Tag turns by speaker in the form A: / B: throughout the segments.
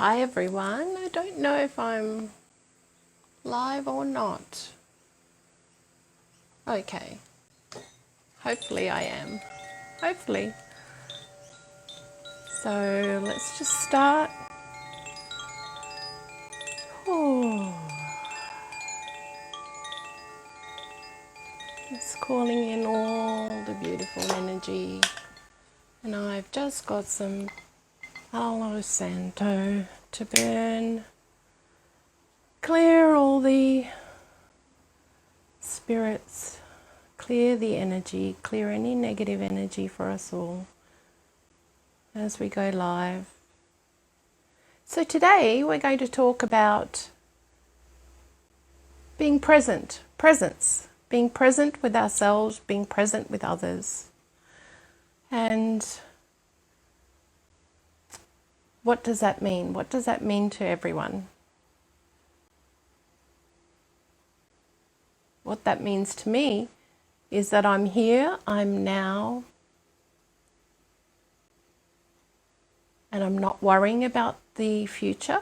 A: Hi everyone, I don't know if I'm live or not. Okay, hopefully I am. Hopefully. So let's just start. Oh, just calling in all the beautiful energy. And I've just got some Palo Santo to burn. Clear all the spirits, clear the energy, clear any negative energy for us all as we go live. So today we're going to talk about being present, presence, being present with ourselves, being present with others. And what does that mean? What does that mean to everyone? What that means to me is that I'm here, I'm now, and I'm not worrying about the future.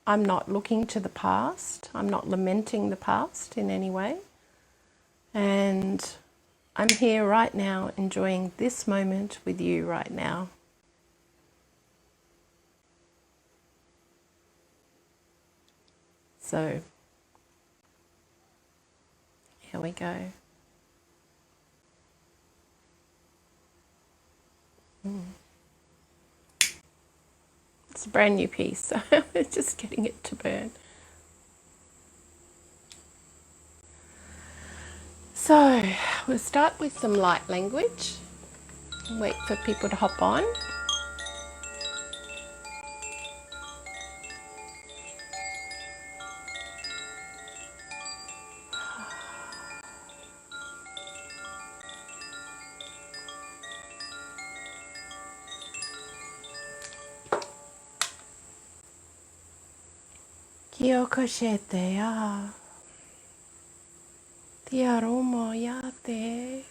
A: I'm not looking to the past. I'm not lamenting the past in any way. And I'm here right now, enjoying this moment with you right now. So, here we go. It's a brand new piece, so I'm just getting it to burn. So, we'll start with some light language. Wait for people to hop on. Kyoko shete ya. Te aromo ya te.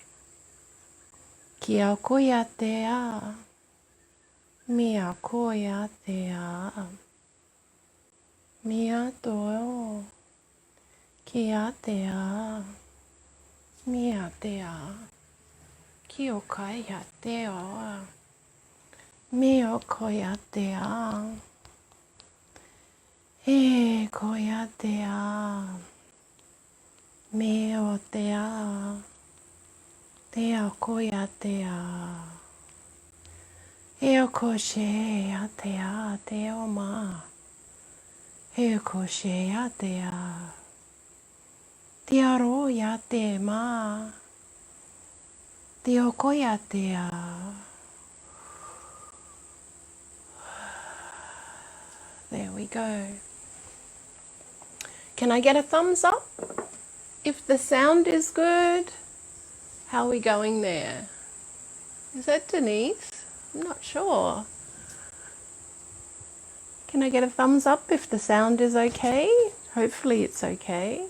A: Kyoko ya te ya. Mia ko ya te ya. Mia to. Kia te ya. Mia te ya. Kyoka ya te ya. Mio ko ya te ya. E ko ya te ya. Meo te ya. Te a ko ya te ya. E o ko she ya te ya. Te o ma. E o ko she ya te ya. Te aro ya te ma. Te o ko ya te ya. There we go. Can I get a thumbs up if the sound is good? How are we going there? Is that Denise? I'm not sure. Can I get a thumbs up if the sound is okay? Hopefully it's okay.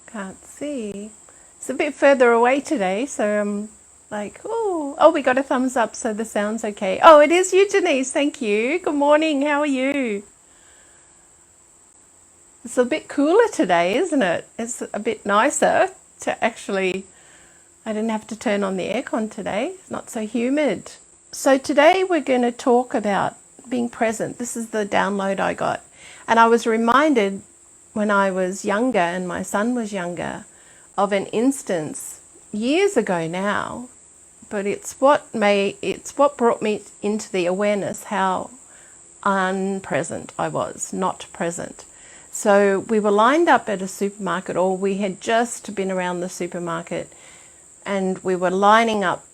A: Can't see. It's a bit further away today, so I'm like, oh, we got a thumbs up, so the sound's okay. Oh, it is you, Denise. Thank you. Good morning. How are you? It's a bit cooler today, isn't it? It's a bit nicer to actually, I didn't have to turn on the aircon today. It's not so humid. So today we're going to talk about being present. This is the download I got. And I was reminded when I was younger and my son was younger of an instance years ago now, but it's what brought me into the awareness how unpresent I was, not present. So we were lined up at a supermarket, or we had just been around the supermarket, and we were lining up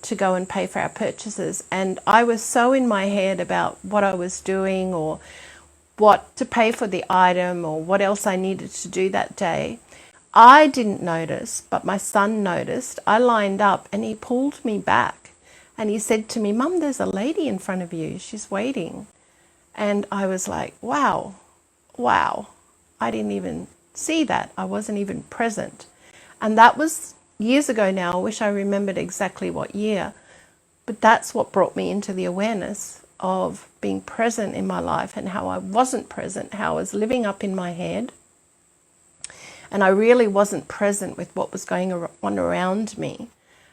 A: to go and pay for our purchases. And I was so in my head about what I was doing, or what to pay for the item, or what else I needed to do that day. I didn't notice, but my son noticed. I lined up and he pulled me back and he said to me, "Mum, there's a lady in front of you. She's waiting." And I was like, wow, I didn't even see that. I wasn't even present. And that was years ago now. I wish I remembered exactly what year, but that's what brought me into the awareness of being present in my life and how I wasn't present, how I was living up in my head, and I really wasn't present with what was going on around me.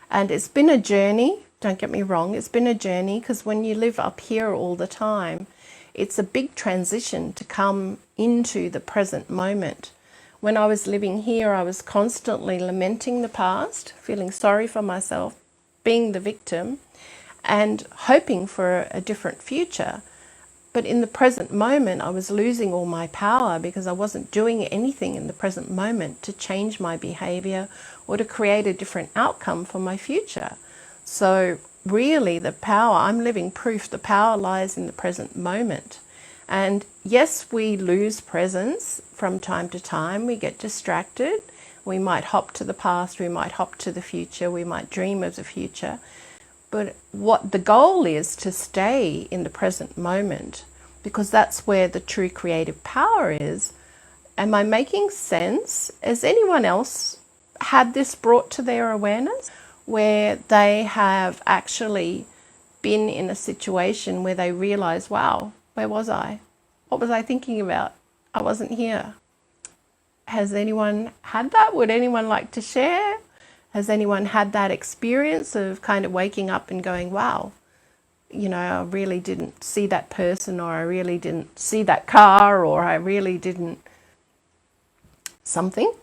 A: And it's been a journey, don't get me wrong, it's been a journey, because when you live up here all the time, it's a big transition to come into the present moment. When I was living here, I was constantly lamenting the past, feeling sorry for myself, being the victim, and hoping for a different future. But in the present moment, I was losing all my power because I wasn't doing anything in the present moment to change my behavior or to create a different outcome for my future. So really the power, I'm living proof, the power lies in the present moment. And yes, we lose presence from time to time. We get distracted. We might hop to the past, we might hop to the future, we might dream of the future. But what the goal is to stay in the present moment, because that's where the true creative power is. Am I making sense? Has anyone else had this brought to their awareness where they have actually been in a situation where they realize, wow, where was I? What was I thinking about? I wasn't here. Has anyone had that? Would anyone like to share? Has anyone had that experience of kind of waking up and going, wow, you know, I really didn't see that person, or I really didn't see that car, or I really didn't something?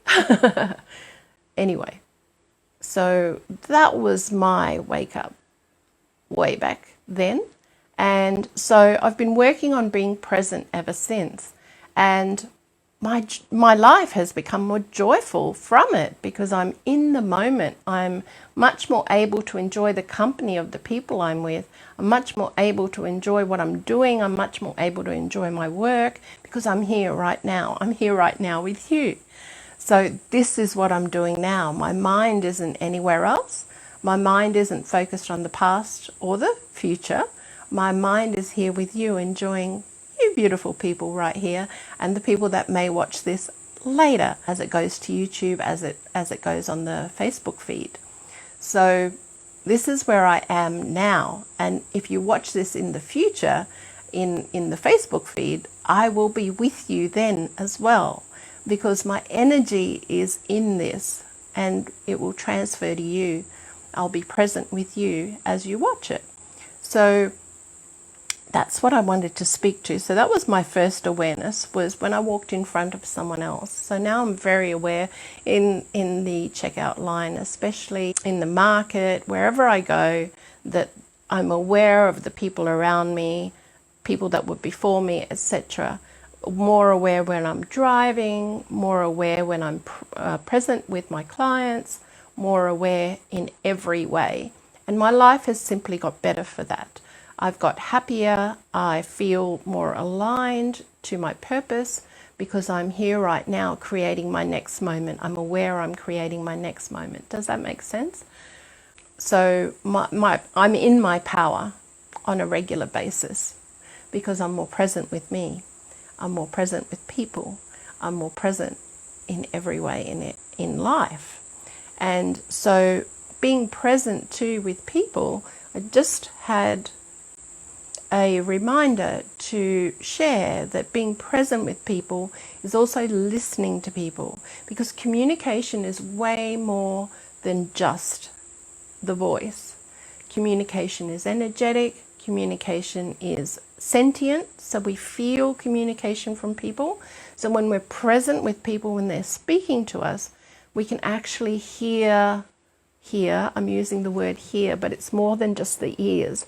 A: Anyway, so that was my wake up way back then. And so I've been working on being present ever since. And my life has become more joyful from it because I'm in the moment. I'm much more able to enjoy the company of the people I'm with. I'm much more able to enjoy what I'm doing. I'm much more able to enjoy my work because I'm here right now. I'm here right now with you. So this is what I'm doing now. My mind isn't anywhere else. My mind isn't focused on the past or the future. My mind is here with you, enjoying you beautiful people right here, and the people that may watch this later as it goes to YouTube, as it goes on the Facebook feed. So this is where I am now, and if you watch this in the future in the Facebook feed, I will be with you then as well, because my energy is in this and it will transfer to you. I'll be present with you as you watch it. So that's what I wanted to speak to. So that was my first awareness, was when I walked in front of someone else. So now I'm very aware in the checkout line, especially in the market, wherever I go, that I'm aware of the people around me, people that were before me, etc. More aware when I'm driving, more aware when I'm present with my clients, more aware in every way. And my life has simply got better for that. I've got happier, I feel more aligned to my purpose because I'm here right now creating my next moment. I'm aware I'm creating my next moment. Does that make sense? So I'm in my power on a regular basis because I'm more present with me. I'm more present with people. I'm more present in every way in life. And so being present too with people, I just had a reminder to share that being present with people is also listening to people, because communication is way more than just the voice. Communication is energetic, communication is sentient, so we feel communication from people. So when we're present with people, when they're speaking to us, we can actually hear, I'm using the word hear, but it's more than just the ears.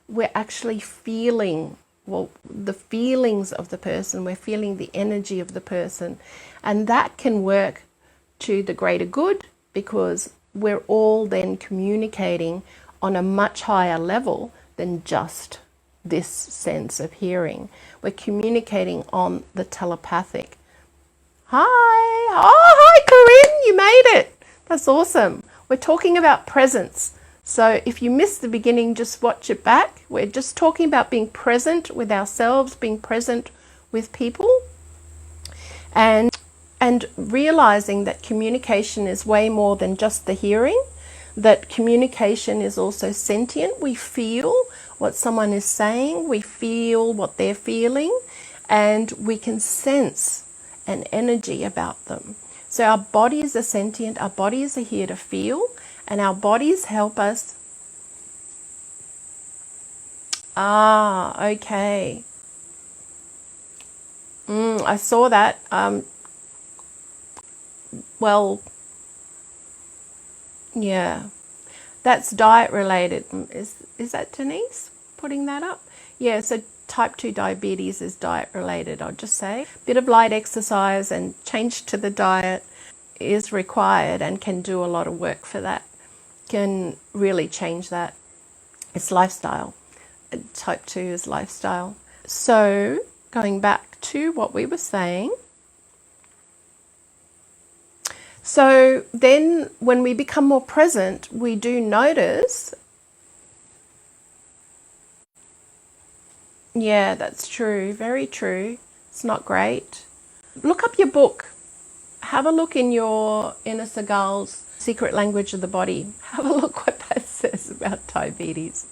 A: We're actually feeling, well, the feelings of the person. We're feeling the energy of the person. And that can work to the greater good because we're all then communicating on a much higher level than just this sense of hearing. We're communicating on the telepathic. Hi, Corinne, you made it. That's awesome. We're talking about presence. So if you missed the beginning, just watch it back. We're just talking about being present with ourselves, being present with people. And And realizing that communication is way more than just the hearing, that communication is also sentient. We feel what someone is saying, we feel what they're feeling, and we can sense an energy about them. So our bodies are sentient, our bodies are here to feel, and our bodies help us. Okay. I saw that. Well, yeah, that's diet related. Is that Denise putting that up? Yeah, so type 2 diabetes is diet related, I'll just say. Bit of light exercise and change to the diet is required and can do a lot of work for that. Can really change that. It's lifestyle. Type 2 is lifestyle. So going back to what we were saying. So then when we become more present, we do notice. Yeah, that's true. Very true. It's not great. Look up your book. Have a look in your Inner Seagal's Secret Language of the Body. Have a look what that says about diabetes.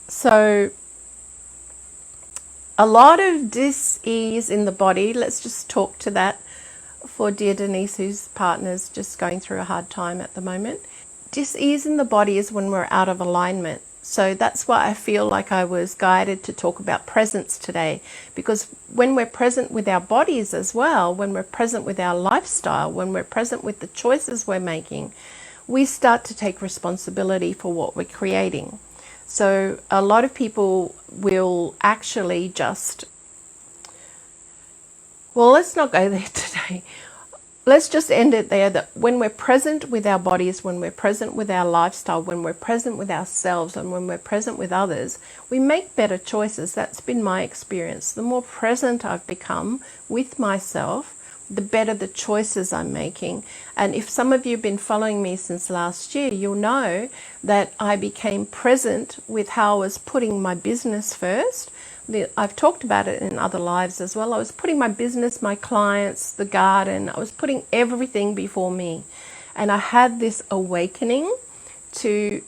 A: So a lot of dis-ease in the body. Let's just talk to that for dear Denise, whose partner's just going through a hard time at the moment. Dis-ease in the body is when we're out of alignment. So that's why I feel like I was guided to talk about presence today, because when we're present with our bodies as well, when we're present with our lifestyle, when we're present with the choices we're making, we start to take responsibility for what we're creating. So a lot of people will actually just, well, let's not go there today. Let's just end it there, that when we're present with our bodies, when we're present with our lifestyle, when we're present with ourselves, and when we're present with others, we make better choices. That's been my experience. The more present I've become with myself, the better the choices I'm making. And if some of you have been following me since last year, you'll know that I became present with how I was putting my business first. I've talked about it in other lives as well. I was putting my business, my clients, the garden, I was putting everything before me. And I had this awakening to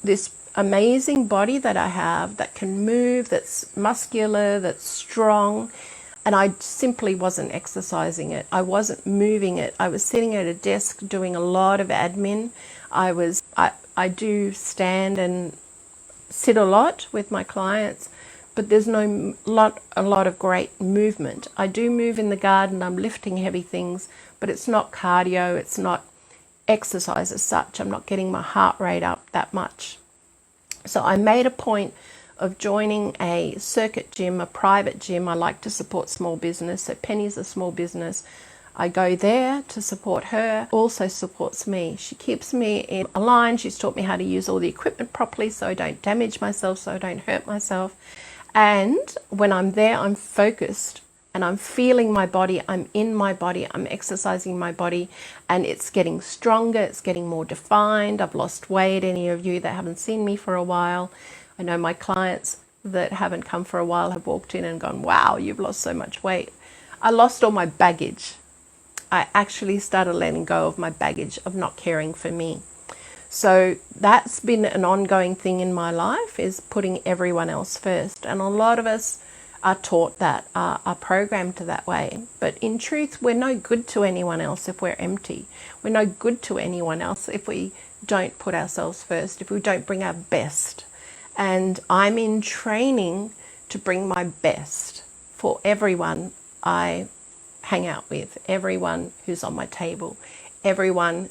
A: this amazing body that I have that can move, that's muscular, that's strong. And I simply wasn't exercising it. I wasn't moving it. I was sitting at a desk doing a lot of admin. I do stand and sit a lot with my clients, but there's a lot of great movement. I do move in the garden, I'm lifting heavy things, but it's not cardio, it's not exercise as such. I'm not getting my heart rate up that much. So I made a point of joining a circuit gym, a private gym. I like to support small business, so Penny's a small business. I go there to support her, also supports me. She keeps me in a line. She's taught me how to use all the equipment properly so I don't damage myself, so I don't hurt myself. And when I'm there, I'm focused and I'm feeling my body, I'm in my body, I'm exercising my body, and it's getting stronger, it's getting more defined. I've lost weight. Any of you that haven't seen me for a while, I know my clients that haven't come for a while have walked in and gone, wow, you've lost so much weight. I lost all my baggage. I actually started letting go of my baggage of not caring for me. So that's been an ongoing thing in my life, is putting everyone else first. And a lot of us are taught that, are programmed to that way. But in truth, we're no good to anyone else if we're empty. We're no good to anyone else if we don't put ourselves first, if we don't bring our best. And I'm in training to bring my best for everyone I hang out with, everyone who's on my table, everyone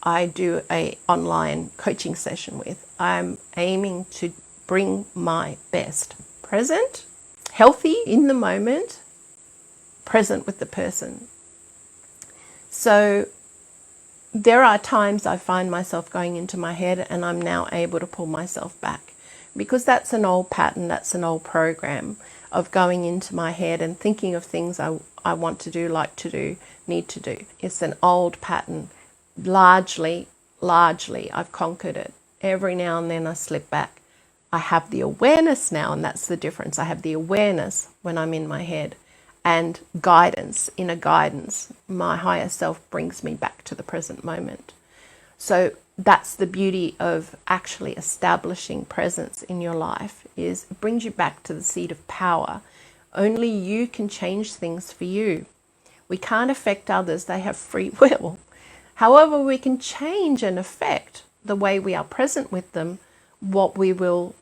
A: I do a online coaching session with. I'm aiming to bring my best. Present, healthy in the moment, present with the person. So there are times I find myself going into my head and I'm now able to pull myself back, because that's an old pattern, that's an old program of going into my head and thinking of things I want to do, like to do, need to do. It's an old pattern. Largely, I've conquered it. Every now and then I slip back. I have the awareness now, and that's the difference. I have the awareness when I'm in my head, and guidance, inner guidance. My higher self brings me back to the present moment. So that's the beauty of actually establishing presence in your life, is it brings you back to the seat of power. Only you can change things for you. We can't affect others, they have free will. However, we can change and affect the way we are present with them, what we will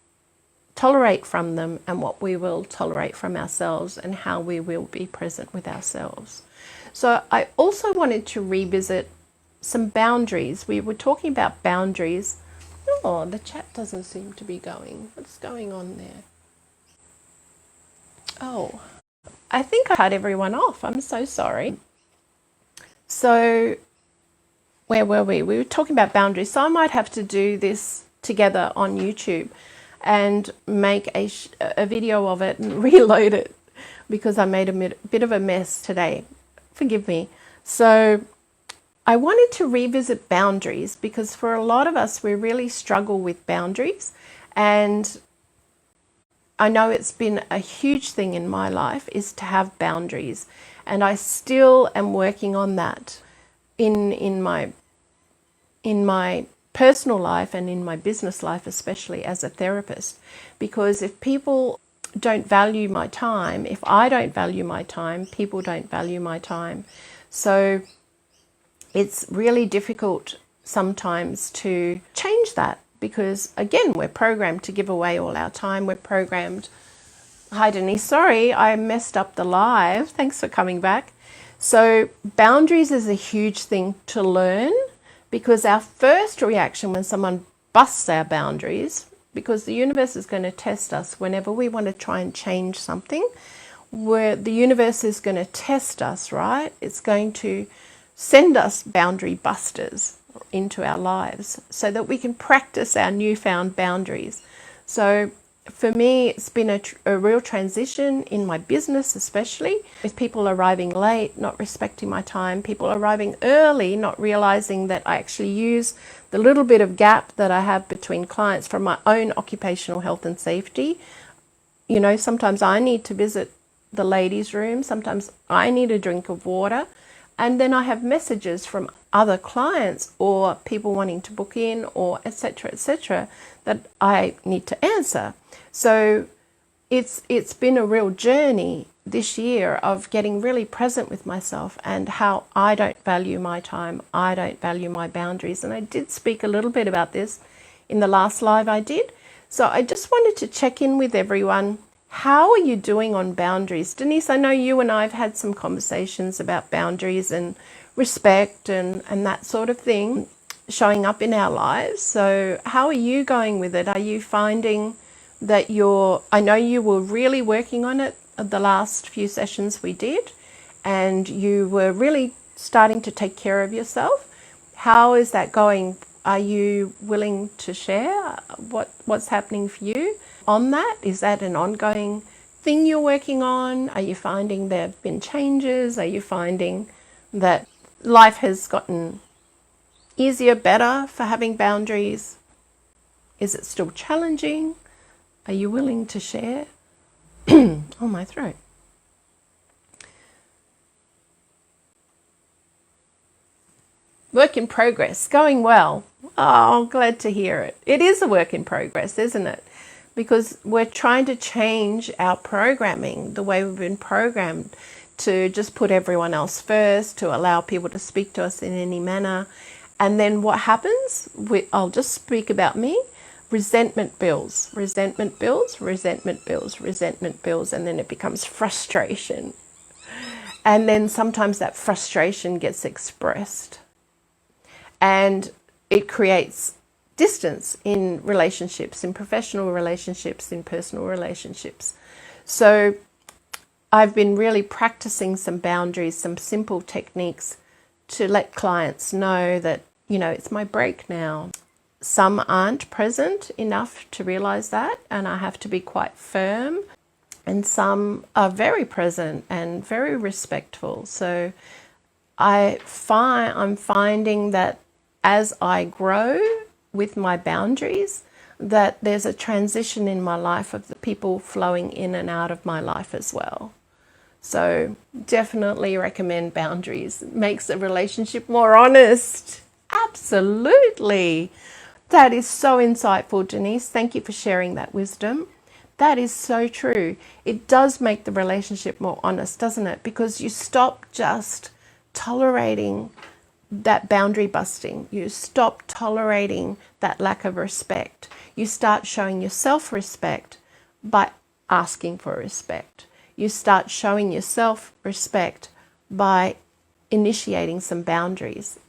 A: tolerate from them and what we will tolerate from ourselves, and how we will be present with ourselves. So I also wanted to revisit some boundaries. We were talking about boundaries. Oh, the chat doesn't seem to be going. What's going on there? Oh, I think I cut everyone off. I'm so sorry. So where were we? We were talking about boundaries. So I might have to do this together on YouTube and make a video of it and reload it, because I made a bit of a mess today. Forgive me. So I wanted to revisit boundaries, because for a lot of us, we really struggle with boundaries. And I know it's been a huge thing in my life, is to have boundaries. And I still am working on that in my personal life and in my business life, especially as a therapist. Because if people don't value my time, if I don't value my time, people don't value my time. So it's really difficult sometimes to change that, because again, we're programmed to give away all our time. We're programmed. Hi Denise, sorry I messed up the live. Thanks for coming back. So boundaries is a huge thing to learn, because our first reaction when someone busts our boundaries, because the universe is going to test us whenever we want to try and change something, where the universe is going to test us, right? It's going to send us boundary busters into our lives so that we can practice our newfound boundaries. So for me, it's been a real transition in my business, especially with people arriving late, not respecting my time, people arriving early, not realizing that I actually use the little bit of gap that I have between clients from my own occupational health and safety. You know, sometimes I need to visit the ladies' room, sometimes I need a drink of water, and then I have messages from other clients or people wanting to book in, or etc., that I need to answer. So it's been a real journey this year of getting really present with myself and how I don't value my time, I don't value my boundaries. And I did speak a little bit about this in the last live I did. So I just wanted to check in with everyone. How are you doing on boundaries? Denise, I know you and I have had some conversations about boundaries and respect and that sort of thing showing up in our lives. So how are you going with it? Are you finding that I know you were really working on it the last few sessions we did, and you were really starting to take care of yourself. How is that going? Are you willing to share what's happening for you on that? Is that an ongoing thing you're working on? Are you finding there have been changes? Are you finding that life has gotten easier, better for having boundaries? Is it still challenging? Are you willing to share? Oh, my throat. Work in progress, going well. Oh, glad to hear it. It is a work in progress, isn't it? Because we're trying to change our programming, the way we've been programmed to just put everyone else first, to allow people to speak to us in any manner. And then what happens? I'll just speak about me. Resentment builds, resentment builds, resentment builds, resentment builds, and then it becomes frustration. And then sometimes that frustration gets expressed. And it creates distance in relationships, in professional relationships, in personal relationships. So I've been really practicing some boundaries, some simple techniques to let clients know that, you know, it's my break now. Some aren't present enough to realize that, and I have to be quite firm. And some are very present and very respectful. So I'm finding that as I grow with my boundaries, that there's a transition in my life of the people flowing in and out of my life as well. So definitely recommend boundaries. It makes the relationship more honest. Absolutely. That is so insightful, Denise. Thank you for sharing that wisdom. That is so true. It does make the relationship more honest, doesn't it? Because you stop just tolerating that boundary busting. You stop tolerating that lack of respect. You start showing yourself respect by asking for respect. You start showing yourself respect by initiating some boundaries.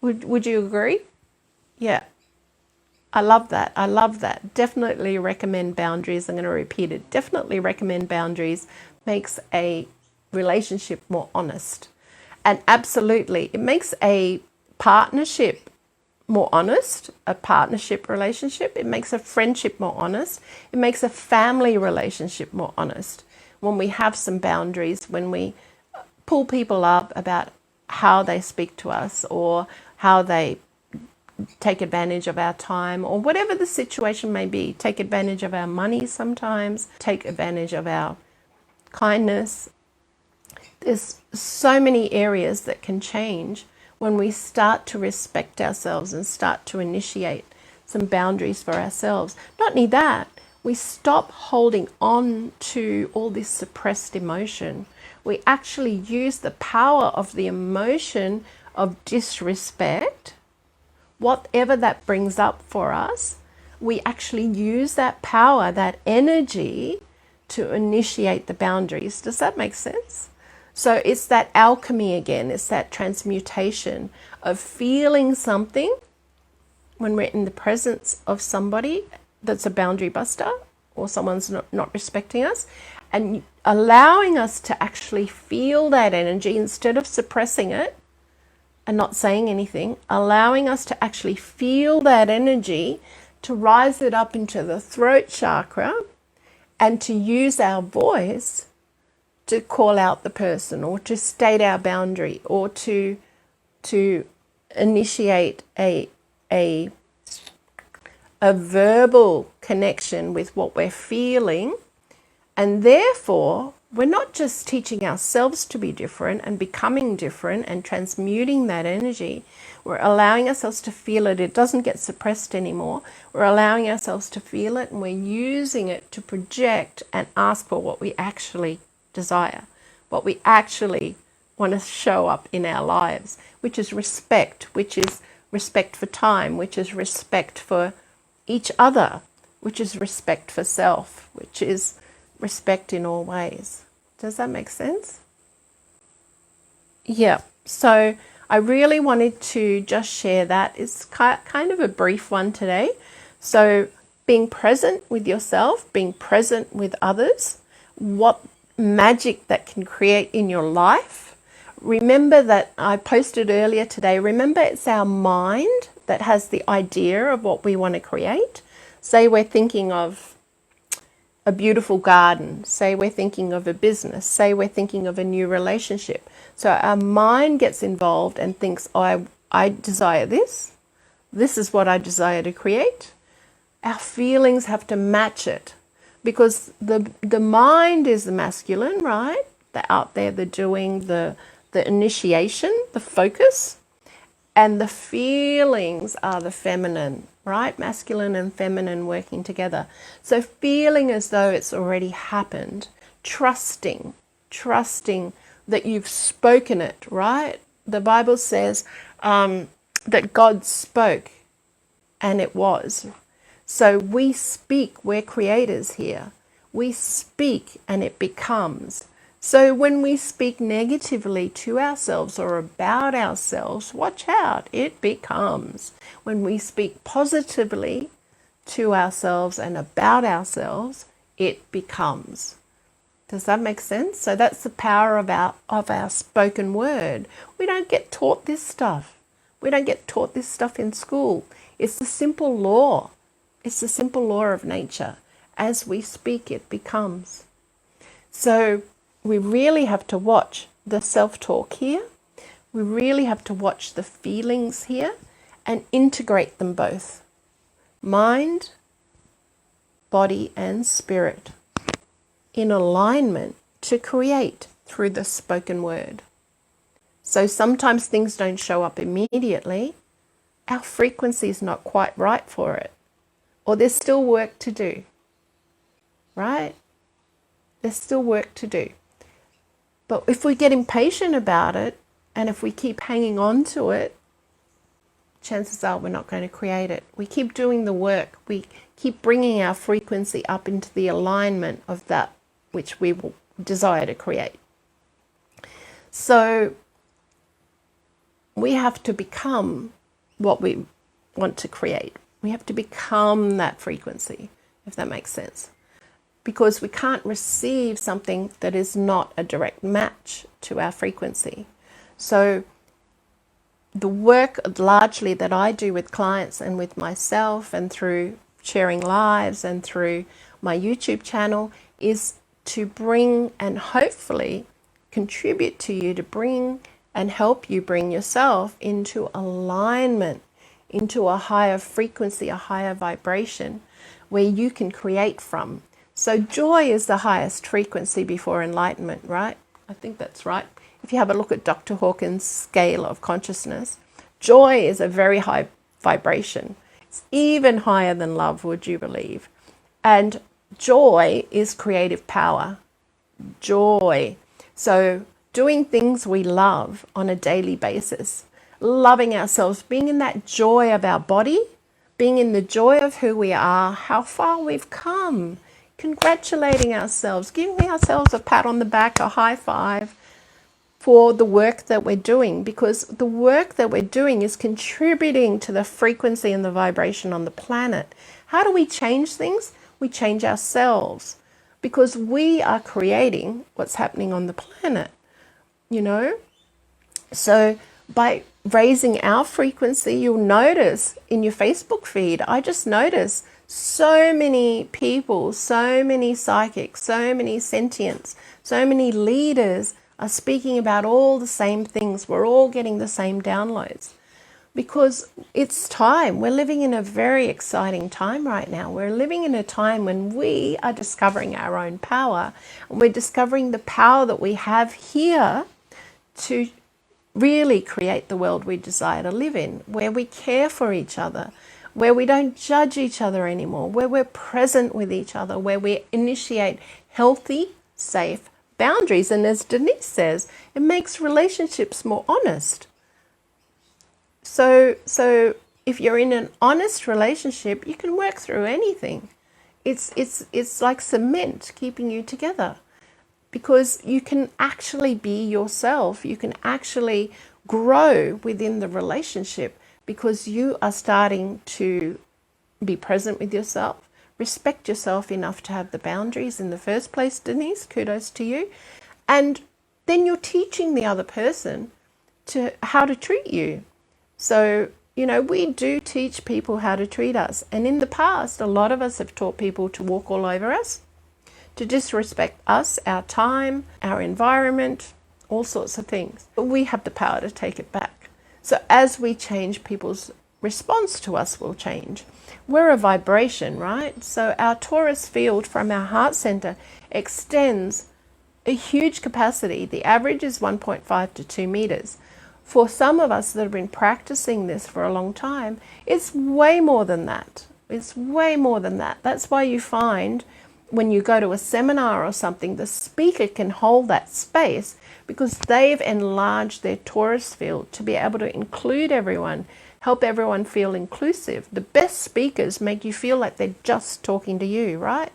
A: Would you agree? Yeah. I love that. I love that. Definitely recommend boundaries. I'm going to repeat it. Definitely recommend boundaries. Makes a relationship more honest. And absolutely, it makes a partnership more honest, a partnership relationship. It makes a friendship more honest. It makes a family relationship more honest. When we have some boundaries, when we pull people up about how they speak to us or how they take advantage of our time or whatever the situation may be, take advantage of our money sometimes, take advantage of our kindness. There's so many areas that can change when we start to respect ourselves and start to initiate some boundaries for ourselves. Not only that, we stop holding on to all this suppressed emotion. We actually use the power of the emotion of disrespect, whatever that brings up for us. We actually use that power, that energy, to initiate the boundaries. Does that make sense? So it's that alchemy again. It's that transmutation of feeling something when we're in the presence of somebody that's a boundary buster or someone's not respecting us, and allowing us to actually feel that energy instead of suppressing it and not saying anything, allowing us to actually feel that energy, to rise it up into the throat chakra and to use our voice to call out the person or to state our boundary or to initiate a verbal connection with what we're feeling. And therefore, we're not just teaching ourselves to be different and becoming different and transmuting that energy. We're allowing ourselves to feel it. It doesn't get suppressed anymore. We're allowing ourselves to feel it, and we're using it to project and ask for what we actually desire, what we actually want to show up in our lives, which is respect, which is respect for time, which is respect for each other, which is respect for self, which is respect in all ways. Does that make sense? Yeah. So I really wanted to just share that. It's kind of a brief one today. So being present with yourself, being present with others, what magic that can create in your life. Remember that I posted earlier today. Remember, it's our mind that has the idea of what we want to create. Say we're thinking of a beautiful garden. Say we're thinking of a business. Say we're thinking of a new relationship. So our mind gets involved and thinks, oh, I desire this. This is what I desire to create. Our feelings have to match it, because the mind is the masculine, right? The out there, the doing, the initiation, the focus, and the feelings are the feminine, right? Masculine and feminine working together. So feeling as though it's already happened, trusting that you've spoken it, right? The Bible says that God spoke and it was. So we speak, we're creators here. We speak and it becomes. So when we speak negatively to ourselves or about ourselves, watch out, it becomes. When we speak positively to ourselves and about ourselves, it becomes. Does that make sense? So that's the power of our spoken word. We don't get taught this stuff. We don't get taught this stuff in school. It's the simple law. It's the simple law of nature. As we speak, it becomes. So we really have to watch the self-talk here. We really have to watch the feelings here and integrate them both. Mind, body, and spirit in alignment to create through the spoken word. So sometimes things don't show up immediately. Our frequency is not quite right for it. Or there's still work to do, right? There's still work to do. But if we get impatient about it, and if we keep hanging on to it, chances are we're not going to create it. We keep doing the work. We keep bringing our frequency up into the alignment of that which we will desire to create. So we have to become what we want to create. We have to become that frequency, if that makes sense. Because we can't receive something that is not a direct match to our frequency. So the work largely that I do with clients and with myself and through sharing lives and through my YouTube channel is to bring and hopefully contribute to you to bring and help you bring yourself into alignment, into a higher frequency, a higher vibration where you can create from. So joy is the highest frequency before enlightenment, right? I think that's right. If you have a look at Dr. Hawkins' scale of consciousness, joy is a very high vibration. It's even higher than love, would you believe? And joy is creative power. Joy. So doing things we love on a daily basis, loving ourselves, being in that joy of our body, being in the joy of who we are, how far we've come, congratulating ourselves, giving ourselves a pat on the back, a high five for the work that we're doing, because the work that we're doing is contributing to the frequency and the vibration on the planet. How do we change things? We change ourselves, because we are creating what's happening on the planet, you know? So by raising our frequency, you'll notice in your Facebook feed, I just notice so many people, so many psychics, so many sentients, so many leaders are speaking about all the same things. We're all getting the same downloads because it's time. We're living in a very exciting time right now. We're living in a time when we are discovering our own power, and we're discovering the power that we have here to really create the world we desire to live in, where we care for each other, where we don't judge each other anymore, where we're present with each other, where we initiate healthy, safe boundaries. And as Denise says, it makes relationships more honest. So if you're in an honest relationship, you can work through anything. It's like cement keeping you together, because you can actually be yourself. You can actually grow within the relationship because you are starting to be present with yourself, respect yourself enough to have the boundaries in the first place, Denise, kudos to you. And then you're teaching the other person to how to treat you. So, you know, we do teach people how to treat us. And in the past, a lot of us have taught people to walk all over us, to disrespect us, our time, our environment, all sorts of things. But we have the power to take it back. So as we change, people's response to us will change. We're a vibration, right? So our torus field from our heart center extends a huge capacity. The average is 1.5 to 2 meters. For some of us that have been practicing this for a long time, it's way more than that. It's way more than that. That's why you find when you go to a seminar or something, the speaker can hold that space because they've enlarged their torus field to be able to include everyone, help everyone feel inclusive. The best speakers make you feel like they're just talking to you, right?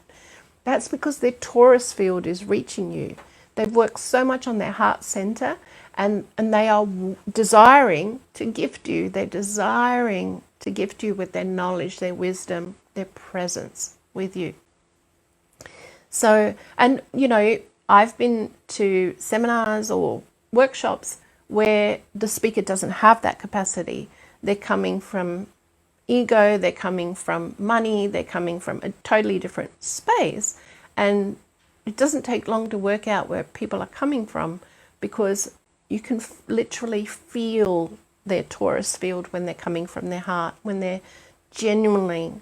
A: That's because their torus field is reaching you. They've worked so much on their heart center, and they are desiring to gift you. They're desiring to gift you with their knowledge, their wisdom, their presence with you. So, and you know, I've been to seminars or workshops where the speaker doesn't have that capacity. They're coming from ego, they're coming from money, they're coming from a totally different space. And it doesn't take long to work out where people are coming from, because you can literally feel their torus field when they're coming from their heart, when they're genuinely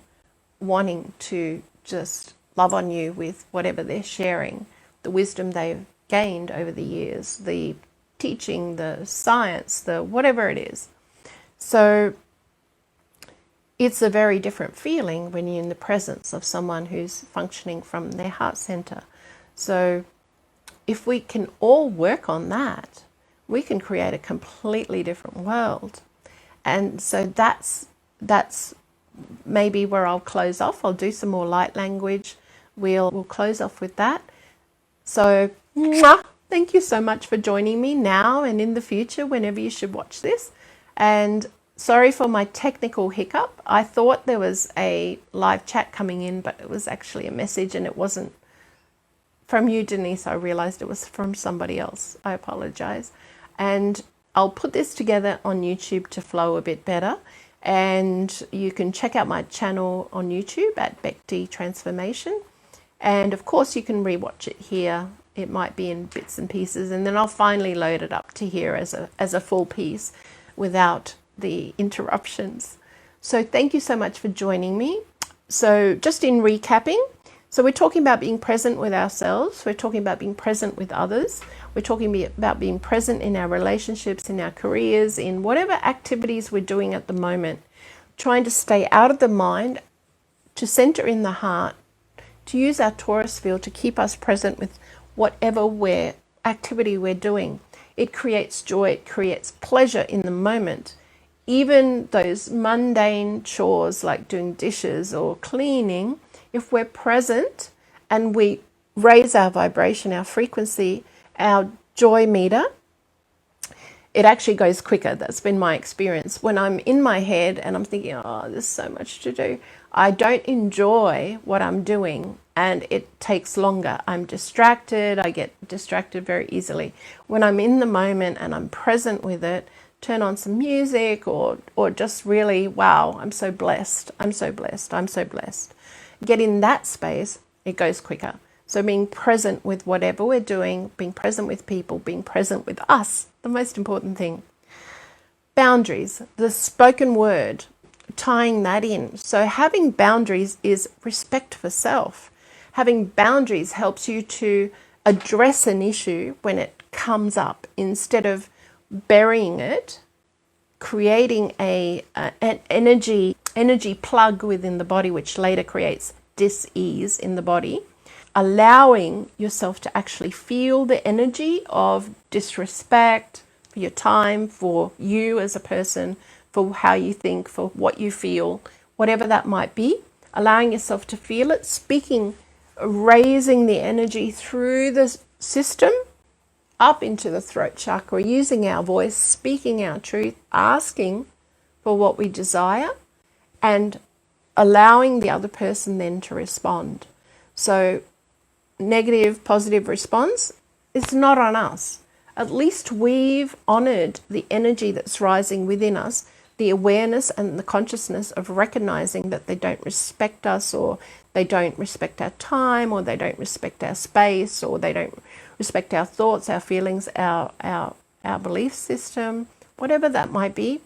A: wanting to just love on you with whatever they're sharing, the wisdom they've gained over the years, the teaching, the science, the whatever it is. So it's a very different feeling when you're in the presence of someone who's functioning from their heart center. So if we can all work on that, we can create a completely different world. And so that's maybe where I'll close off. I'll do some more light language. We'll close off with that. So thank you so much for joining me now and in the future whenever you should watch this. And sorry for my technical hiccup. I thought there was a live chat coming in, but it was actually a message and it wasn't from you, Denise. I realized it was from somebody else. I apologize. And I'll put this together on YouTube to flow a bit better. And you can check out my channel on YouTube at becdtransformation. And of course you can rewatch it here. It might be in bits and pieces, and then I'll finally load it up to here as a full piece without the interruptions. So thank you so much for joining me. So just in recapping, so we're talking about being present with ourselves. We're talking about being present with others. We're talking about being present in our relationships, in our careers, in whatever activities we're doing at the moment. Trying to stay out of the mind, to center in the heart, to use our Taurus field to keep us present with whatever activity we're doing. It creates joy, it creates pleasure in the moment. Even those mundane chores like doing dishes or cleaning, if we're present and we raise our vibration, our frequency, our joy meter, it actually goes quicker. That's been my experience. When I'm in my head and I'm thinking, oh, there's so much to do, I don't enjoy what I'm doing and it takes longer. I'm distracted. I get distracted very easily. When I'm in the moment and I'm present with it, turn on some music or just really, wow, I'm so blessed. I'm so blessed. I'm so blessed. Get in that space, it goes quicker. So being present with whatever we're doing, being present with people, being present with us, the most important thing. Boundaries, the spoken word, tying that in. So having boundaries is respect for self. Having boundaries helps you to address an issue when it comes up instead of burying it, creating an energy plug within the body, which later creates dis-ease in the body. Allowing yourself to actually feel the energy of disrespect for your time, for you as a person, for how you think, for what you feel, whatever that might be. Allowing yourself to feel it, speaking, raising the energy through the system up into the throat chakra, using our voice, speaking our truth, asking for what we desire, and allowing the other person then to respond. So negative, positive response is not on us. At least we've honored the energy that's rising within us, the awareness and the consciousness of recognizing that they don't respect us, or they don't respect our time, or they don't respect our space, or they don't respect our thoughts, our feelings, our belief system, whatever that might be.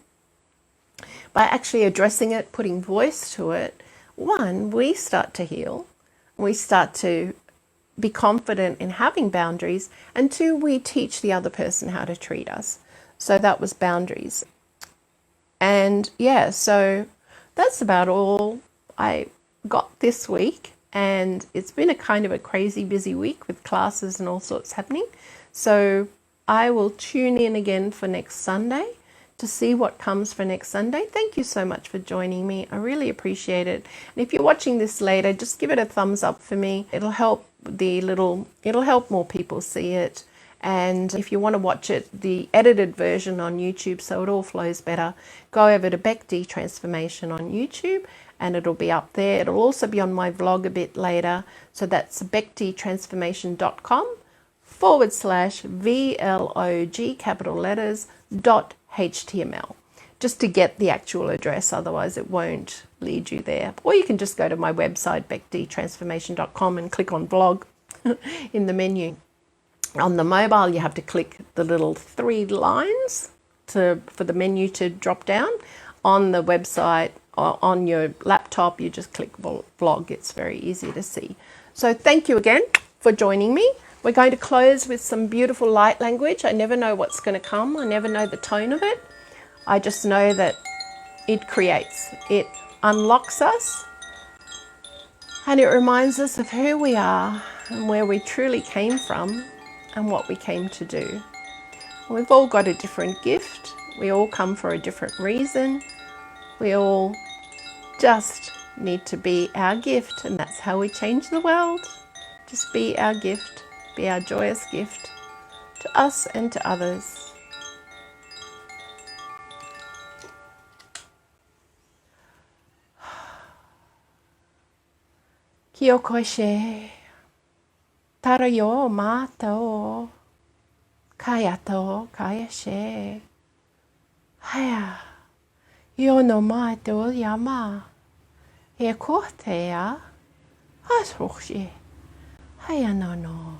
A: By actually addressing it, putting voice to it, one, we start to heal. We start to be confident in having boundaries, and two, we teach the other person how to treat us. So that was boundaries. And yeah, so that's about all I got this week, and it's been a kind of a crazy busy week with classes and all sorts happening. So I will tune in again for next Sunday to see what comes for next Sunday. Thank you so much for joining me. I really appreciate it. And if you're watching this later, just give it a thumbs up for me. It'll help more people see it. And if you want to watch it, the edited version on YouTube, so it all flows better, go over to becdtransformation on YouTube and it'll be up there. It'll also be on my vlog a bit later. So that's becdtransformation.com/VLOG capital letters .html, just to get the actual address, otherwise it won't lead you there. Or you can just go to my website becdtransformation.com and click on blog in the menu. On the mobile you have to click the little 3 lines for the menu to drop down. On the website, on your laptop, you just click blog. It's very easy to see. So thank you again for joining me. We're going to close with some beautiful light language. I never know what's going to come. I never know the tone of it. I just know that it creates, it unlocks us, and it reminds us of who we are and where we truly came from and what we came to do. We've all got a different gift. We all come for a different reason. We all just need to be our gift, and that's how we change the world. Just be our gift, be our joyous gift to us and to others. Kia koe tara yo mātou, kaya to, kaya she. Haya, yo no mai te o yama. E ko te a, asroche. Haya no.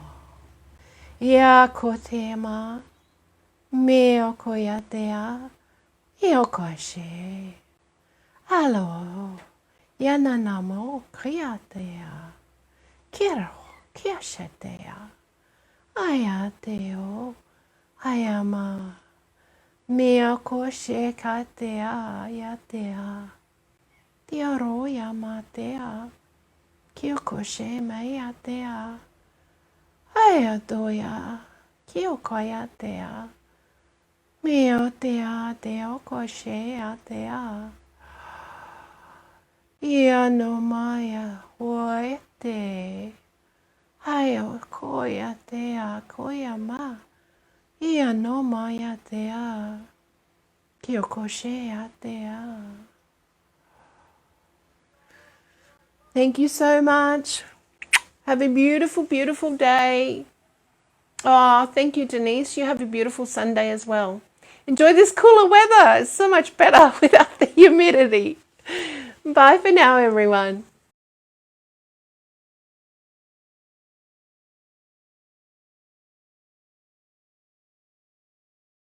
A: Ia ko te ma, me o ko ia te a, e o ko she. Alo, ia na mo kia te a. Kia she te a. Aya te o, aya ma. Me o ko she ka te a, ia te a. Te aro ia ma te a. Kia ko she mai a te a. Aya toia. Kia ko ia te a. Me o te a, te o ko she a te a. Ia no maia hoi te. Aya ko ia te a, ko ia ma. Ia no maia te a. Kia ko she a te a. Thank you so much. Have a beautiful, beautiful day. Oh, thank you, Denise. You have a beautiful Sunday as well. Enjoy this cooler weather. It's so much better without the humidity. Bye for now, everyone.